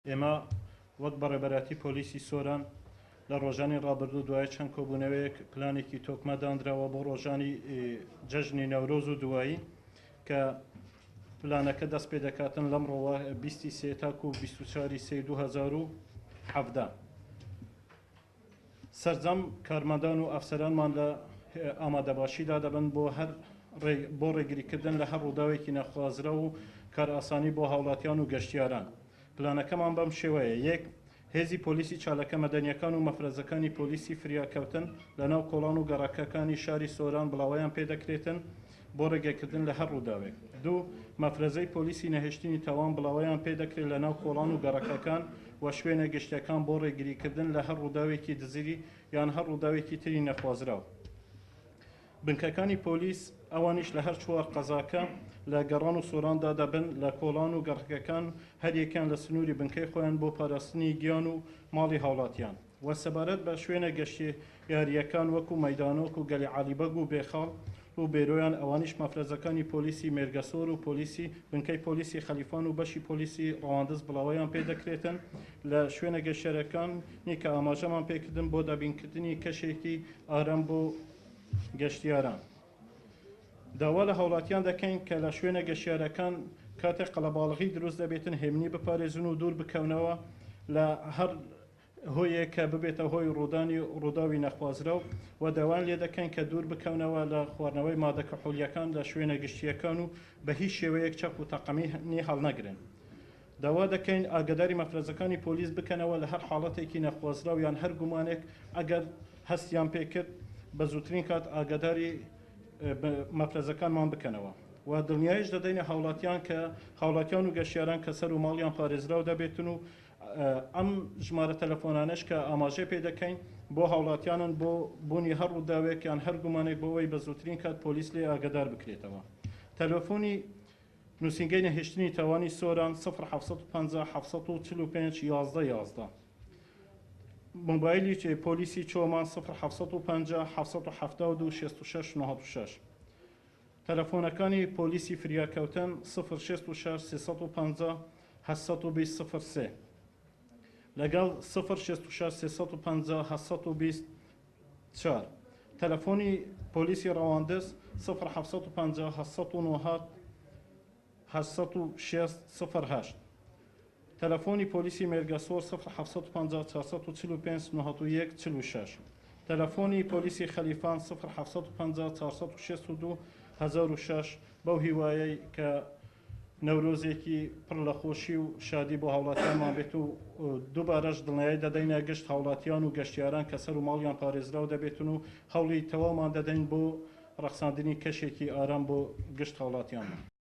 ئێمە وەک بەڕێبەراتی پۆلیسی سۆران لە ڕۆژانی ڕابردوو دوای چەند کۆبوونەوەیەک پلانێکی تۆکمەدانراوە بۆ ڕۆژانی جەژنی نەورۆز و دوایی کە پلانەکە دەست پێ دەکاتن لەمڕۆوە 23 تاکو 24 سەی 2017 سەرجەم کارمەندان و ئەفسەرانمان لە ئامادەباشیدا دەبن بۆ ڕێگریکردن لە هەر ڕووداوێکی نەخوازرا و کار ئاسانی بۆ هاوڵاتیان و گەشتیاران. پلانەکەمان بەم شێوەیە: یەک، هێزی پۆلیسی چالەکە مەدەنیەکان و مەفرەزەکانی پۆلیسی فریاکەوتن لەناو کۆڵان و گەڕاکەکانی شاری سۆران بڵاویان پێدەکرێتن بۆ ڕێگەکردن لە هەر ڕووداوێک. دوو، مەفرەزەی پۆلیسی نەهێشتنی تاوان بڵاویان پێدەکرێت لەناو کۆڵان و گەڕاکەکان و شوێنە گەشتەکان بۆ ڕێگریکردن لە هەر ڕووداوێکی دزیری یان هەر ڕووداوێکی تری نەخوازراوە. بنکەکانی پۆلیس ئەوانیش لە هەر چوار قەزاکە لە گەڕان و سۆراندا دەبن لە کۆڵان و گەڕکەکان هەریەکیان لە سنووری بنکەی خۆیان بۆ پاراستنی گیان و ماڵی هاوڵاتیان. وە سەبارەت بە شوێنە گەشتی یاریەکان وەکو مەیدانۆک و گەلی عالیبەگ و بێخاڵ و بێرۆیان ئەوانیش مەفرەزەکانی پۆلیسی مێرگەسۆر و پۆلیسی بنکەی پۆلیسی خەلیفان و بەشی پۆلیسی ڕەواندز بڵاویان پێدەکرێتن لە شوێنە گەشتیارەکانی کە ئاماژەمان پێکردن بۆ دابینکردنی کەشێکی ئارام بۆ گەشتیاران. داوا لە هاوڵاتیان دەکەین کە لە شوێنە گەشتیارەکان کاتێک قەڵەباڵغی دروست دەبێتن هێمنی بپارێزن و دوور بکەونەوە لە هەر هۆیەک کە ببێتە هۆی ڕووداوی نەخوازرا و داوان لێ دەکەین کە دوور بکەونەوە لە خواردنەوەی مادە کەحولیەکان لە شوێنە گشتیەکان و بە هیچ شێوەیەک چەق و تەقەمی هەڵنەگرن. داوا دەکەین ئاگداری مەفرەزەکانی پۆلیس بکەنەوە لە هەر حاڵەتێکی نەخوازرا و یان هەر گومانێک ئەگەر هەستیان پێکرد بە زووترین کات ئاگداری مەفرەزەکانمان بکەنەوە. و دڵنیایش دەدەینە هاوڵاتیان کە هاوڵاتیان و گەشتیاران کە سەر و ماڵیان پارێزراو دەبێتن و ئەم ژمارە تەلەفۆنانەش کە ئاماژەی پێ دەکەین بۆ هاوڵاتیانن بۆ بوونی هەر ڕووداوێک یان هەر گومانێک بۆەوەی بە زووترین کات پۆلیس لێ ئاگدار بکرێتەوە. تەلەفۆنی نووسینگەی نەهێشتنی تاوانی سۆران 0750 745 11 11. مۆبایلی پۆلیسی چۆمان 0750 772 66 96. تەلەفۆنەکانی پۆلیسی فریاکەوتن 06 350 720 لەگەڵ 06 350 724. تەلەفۆنی پۆلیسی ڕەواندز 0750 790 806 تەلەفۆنی پۆلیسی مێرگەسۆر 0750 445 91 46. تەلەفۆنی پۆلیسی خەلیفان 0750 462 1006 بەو هیوایەی کە نەورۆزێکی پڕ لە خۆشی و شادی بۆ هاوڵاتیانمان بێت و دووبارەش دڵنیایی دەدەینە گەشت هاوڵاتیان و گەشتیاران کە سەر و ماڵیان پارێزراو دەبێتن و هەوڵی تەواومان دەدەین بۆ ڕەخساندنی کەشێکی ئارام بۆ گشت هاوڵاتیانمان.